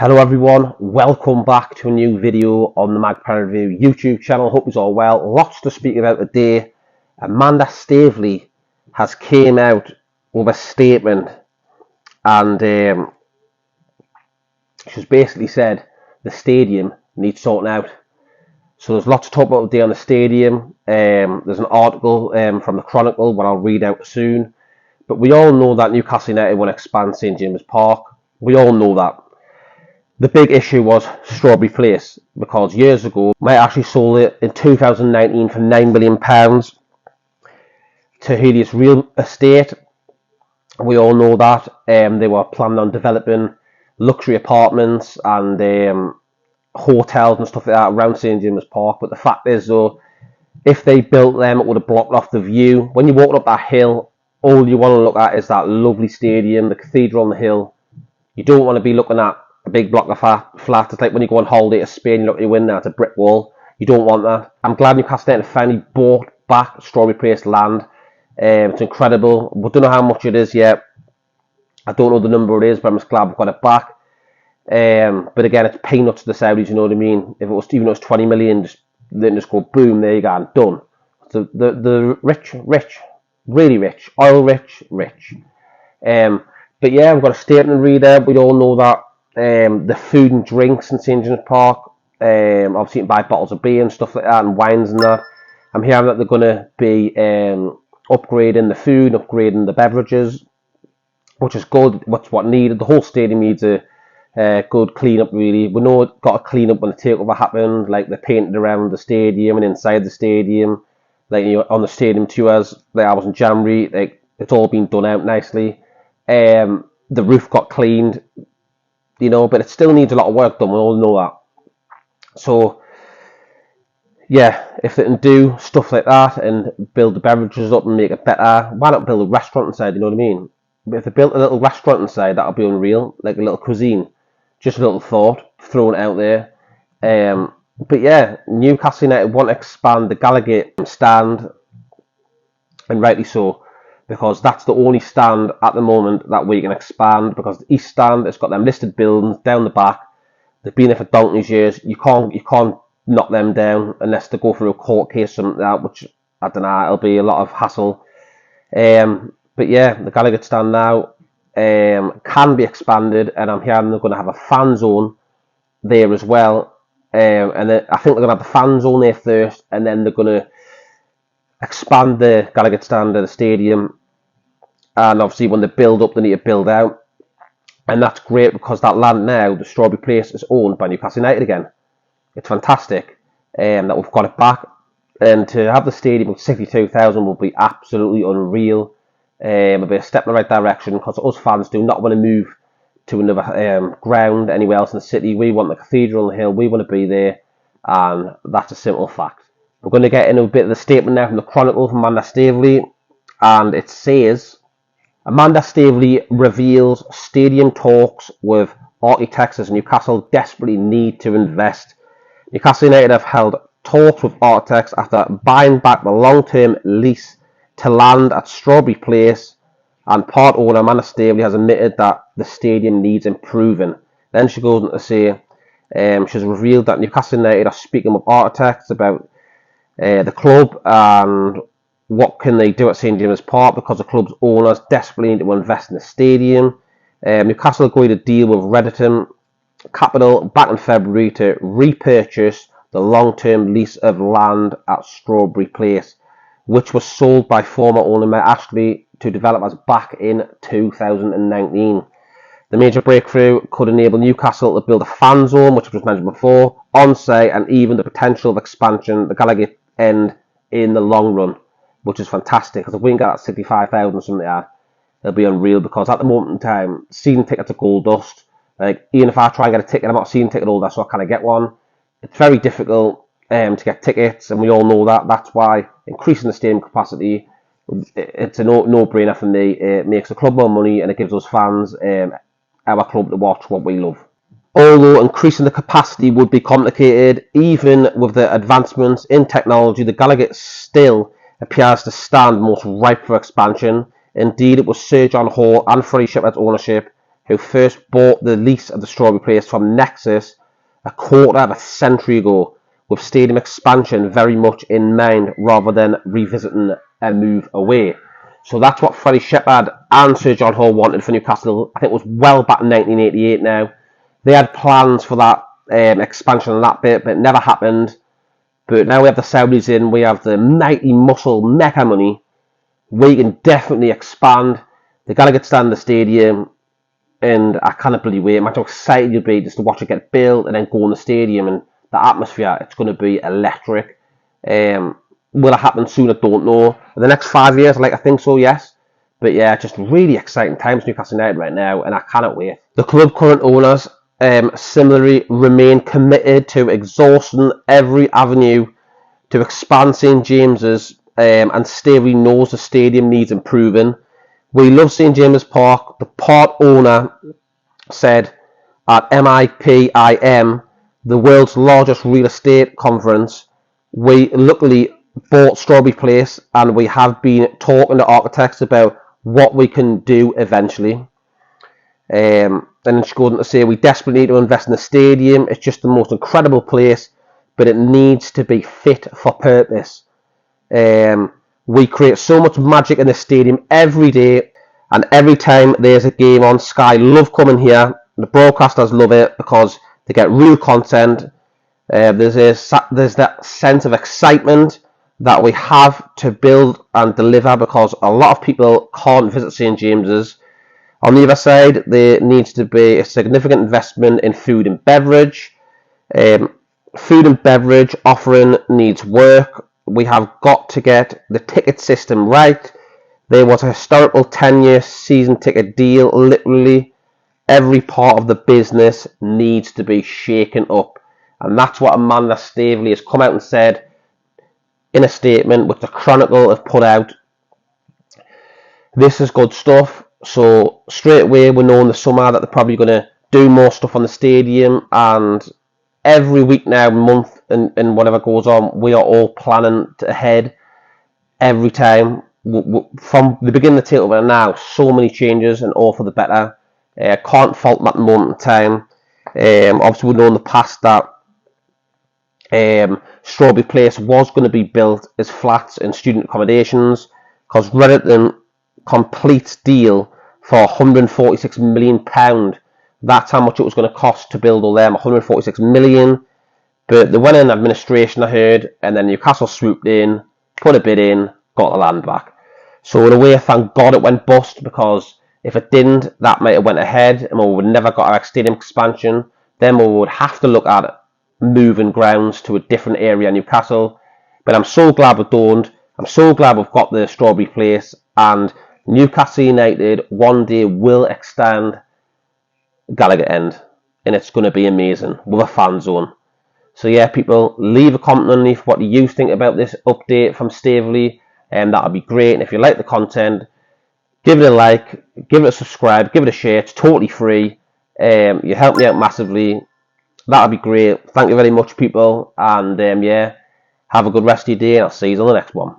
Hello everyone, welcome back to a new video on the Magpie Review YouTube channel. Hope you're all well. Lots to speak about today. Amanda Staveley has came out with a statement and she's basically said the stadium needs sorting out. So there's lots to talk about today on the stadium. There's an article from the Chronicle what I'll read out soon. But we all know that Newcastle United want to expand St James's Park. We all know that. The big issue was Strawberry Place, because years ago, I actually sold it in 2019 for £9 million to Helios Real Estate. We all know that they were planning on developing luxury apartments and hotels and stuff like that around St James's Park. But the fact is, though, if they built them, it would have blocked off the view. When you walk up that hill, all you want to look at is that lovely stadium, the cathedral on the hill. You don't want to be looking at a big block of flats. It's like when you go on holiday to Spain, you look at your window, it's a brick wall. You don't want that. I'm glad Newcastle United finally bought back Strawberry Place land. It's incredible. We don't know how much it is yet. I don't know the number it is, but I'm just glad we've got it back. But again, it's peanuts to the Saudis, you know what I mean? If it was, even though it's 20 million, then just go boom, there you go, and done. So the rich, really rich, oil rich. But yeah, we've got a statement to read out. We all know that the food and drinks in St James's Park, obviously you can buy bottles of beer and stuff like that and wines and that. I'm hearing that they're going to be upgrading the food, upgrading the beverages, which is good. What's what needed. The whole stadium needs a good clean up, really. We know it got a clean up when the takeover happened, like they painted around the stadium and inside the stadium, like on the stadium tours. Like I was in January, like it's all been done out nicely. The roof got cleaned. But it still needs a lot of work done. We all know that. So, yeah, if they can do stuff like that and build the beverages up and make it better, why not build a restaurant inside? You know what I mean? But if they built a little restaurant inside, that would be unreal, like a little cuisine. Just a little thought, throwing it out there. But yeah, Newcastle United want to expand the Gallagher stand, and rightly so. Because that's the only stand at the moment that we can expand. Because the East Stand, it's got them listed buildings down the back. They've been there for donkey's years. You can't knock them down unless they go through a court case or something like that, which I don't know. It'll be a lot of hassle. But yeah, the Gallagher stand now can be expanded, and I'm hearing they're going to have a fan zone there as well. And then I think they're going to have the fan zone there first, and then they're going to expand the Gallagher stand to the stadium. And obviously when they build up, they need to build out. And that's great because that land now, the Strawberry Place, is owned by Newcastle United again. It's fantastic that we've got it back. And to have the stadium with 62,000 will be absolutely unreal. It'll be a step in the right direction because us fans do not want to move to another ground anywhere else in the city. We want the cathedral on the hill. We want to be there. And that's a simple fact. We're going to get into a bit of the statement now from the Chronicle from Amanda Staveley. And it says, Amanda Staveley reveals stadium talks with architects as Newcastle desperately need to invest. Newcastle United have held talks with architects after buying back the long-term lease to land at Strawberry Place, and part owner Amanda Staveley has admitted that the stadium needs improving. Then she goes on to say she's revealed that Newcastle United are speaking with architects about the club and what can they do at St James's Park because the club's owners desperately need to invest in the stadium. Newcastle agreed to deal with Redington Capital back in February to repurchase the long-term lease of land at Strawberry Place, which was sold by former owner Matt Ashley to developers back in 2019. The major breakthrough could enable Newcastle to build a fan zone, which was mentioned before, on-site, and even the potential of expansion, the Gallagher end, in the long run, which is fantastic. Because if we can get that 65,000 something like that, it'll be unreal. Because at the moment in time, season tickets are gold dust. Like, even if I try and get a ticket, I'm not a season ticket holder, so I can't get one. It's very difficult to get tickets, and we all know that. That's why increasing the stadium capacity, it's a no-brainer for me. It makes the club more money, and it gives us fans our club to watch what we love. Although increasing the capacity would be complicated, even with the advancements in technology, the Gallagher still appears to stand most ripe for expansion. Indeed, it was Sir John Hall and Freddie Shepherd's ownership who first bought the lease of the Strawberry Place from Nexus a quarter of a century ago, with stadium expansion very much in mind rather than revisiting a move away. So that's what Freddie Shepherd and Sir John Hall wanted for Newcastle. I think it was well back in 1988 now. They had plans for that expansion on that bit, but it never happened. But now we have the Saudis in, we have the mighty muscle mecca money. We can definitely expand. They got to get stand in the stadium, and I can't believe it. Imagine how excited you'll be just to watch it get built and then go in the stadium and the atmosphere. It's going to be electric. Will it happen soon? I don't know. In the next 5 years, I think so, yes. But yeah, just really exciting times Newcastle United right now, and I cannot wait. The club current owners similarly remain committed to exhausting every avenue to expand St James's, and Staveley knows the stadium needs improving. We love St James's Park. The part owner said at MIPIM, the world's largest real estate conference, we luckily bought Strawberry Place, and we have been talking to architects about what we can do eventually. And then she goes on to say, we desperately need to invest in the stadium. It's just the most incredible place, but it needs to be fit for purpose. We create so much magic in the stadium every day, and every time there's a game on, Sky love coming here. The broadcasters love it because they get real content. There's that sense of excitement that we have to build and deliver, because a lot of people can't visit St James's. On the other side, there needs to be a significant investment in food and beverage. Food and beverage offering needs work. We have got to get the ticket system right. There was a historical 10-year season ticket deal. Literally every part of the business needs to be shaken up. And that's what Amanda Staveley has come out and said in a statement which the Chronicle have put out. This is good stuff. So straight away we know in the summer that they're probably going to do more stuff on the stadium, and every week now, month, and whatever goes on, we are all planning ahead every time. From the beginning of the takeover now, so many changes, and all for the better. Can't fault them at the moment in time. Obviously we know in the past that Strawberry Place was going to be built as flats and student accommodations, because Redington complete deal for £146 million. That's how much it was going to cost to build all them, 146 million. But they went in administration, I heard, and then Newcastle swooped in, put a bid in, got the land back. So in a way, thank God it went bust, because if it didn't, that might have went ahead and we would never got our stadium expansion. Then we would have to look at moving grounds to a different area in Newcastle. But I'm so glad we don't. I'm so glad we've got the Strawberry Place, and Newcastle United one day will extend Gallagher End, and it's going to be amazing with a fan zone. So yeah, people, leave a comment underneath what you think about this update from Staveley, and that would be great. And if you like the content, give it a like, give it a subscribe, give it a share. It's totally free. You help me out massively. That would be great. Thank you very much, people, and yeah, have a good rest of your day, and I'll see you on the next one.